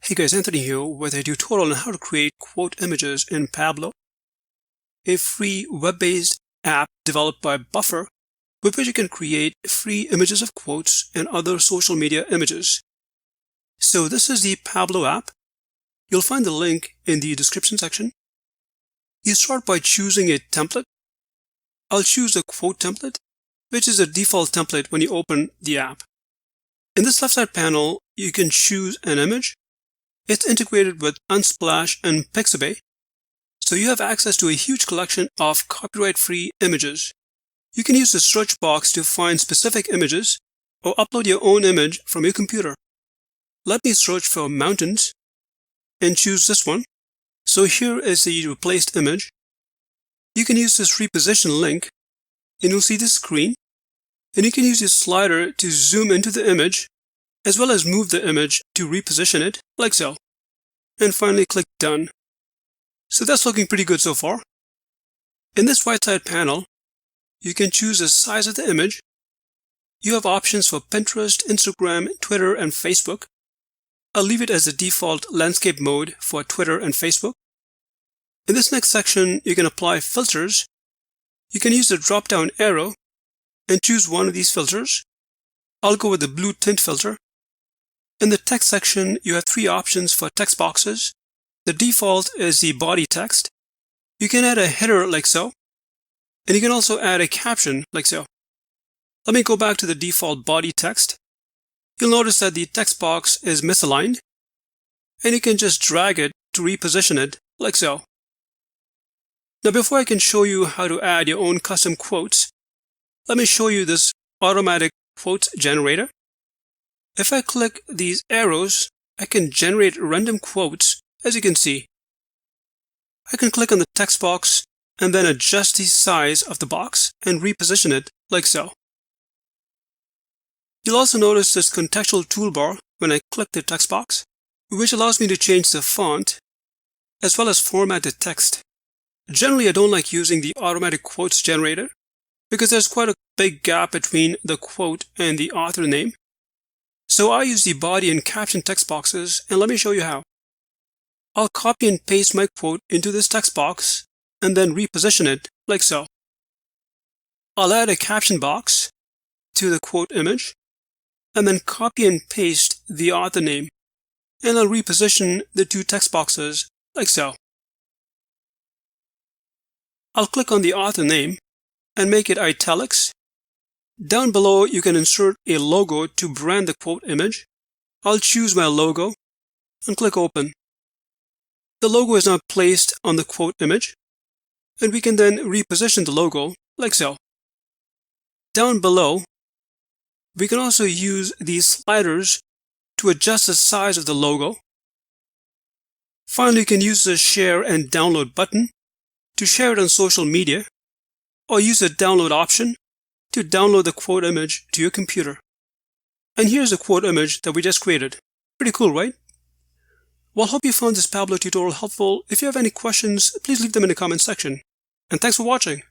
Hey guys, Anthony here with a tutorial on how to create quote images in Pablo, a free web-based app developed by Buffer, with which you can create free images of quotes and other social media images. So this is the Pablo app. You'll find the link in the description section. You start by choosing a template. I'll choose a quote template, which is a default template when you open the app. In this left side panel, you can choose an image. It's integrated with Unsplash and Pixabay, so you have access to a huge collection of copyright-free images. You can use the search box to find specific images or upload your own image from your computer. Let me search for mountains and choose this one. So here is the replaced image. You can use this reposition link and you'll see the screen, and you can use your slider to zoom into the image as well as move the image to reposition it, like so. And finally click Done. So that's looking pretty good so far. In this right side panel, you can choose the size of the image. You have options for Pinterest, Instagram, Twitter, and Facebook. I'll leave it as the default landscape mode for Twitter and Facebook. In this next section, you can apply filters. You can use the drop-down arrow and choose one of these filters. I'll go with the blue tint filter. In the text section, you have three options for text boxes. The default is the body text. You can add a header like so, and you can also add a caption like so. Let me go back to the default body text. You'll notice that the text box is misaligned, and you can just drag it to reposition it like so. Now, before I can show you how to add your own custom quotes, let me show you this automatic quotes generator. If I click these arrows, I can generate random quotes, as you can see. I can click on the text box and then adjust the size of the box and reposition it like so. You'll also notice this contextual toolbar when I click the text box, which allows me to change the font as well as format the text. Generally, I don't like using the automatic quotes generator because there's quite a big gap between the quote and the author name. So I use the body and caption text boxes, and let me show you how. I'll copy and paste my quote into this text box and then reposition it like so. I'll add a caption box to the quote image and then copy and paste the author name, and I'll reposition the two text boxes like so. I'll click on the author name and make it italics. Down below, you can insert a logo to brand the quote image. I'll choose my logo and click Open. The logo is now placed on the quote image, and we can then reposition the logo like so. Down below, we can also use these sliders to adjust the size of the logo. Finally, you can use the Share and Download button to share it on social media, or use the Download option to download the quote image to your computer. And here's the quote image that we just created. Pretty cool, right? Well, hope you found this Pablo tutorial helpful. If you have any questions, please leave them in the comment section. And thanks for watching.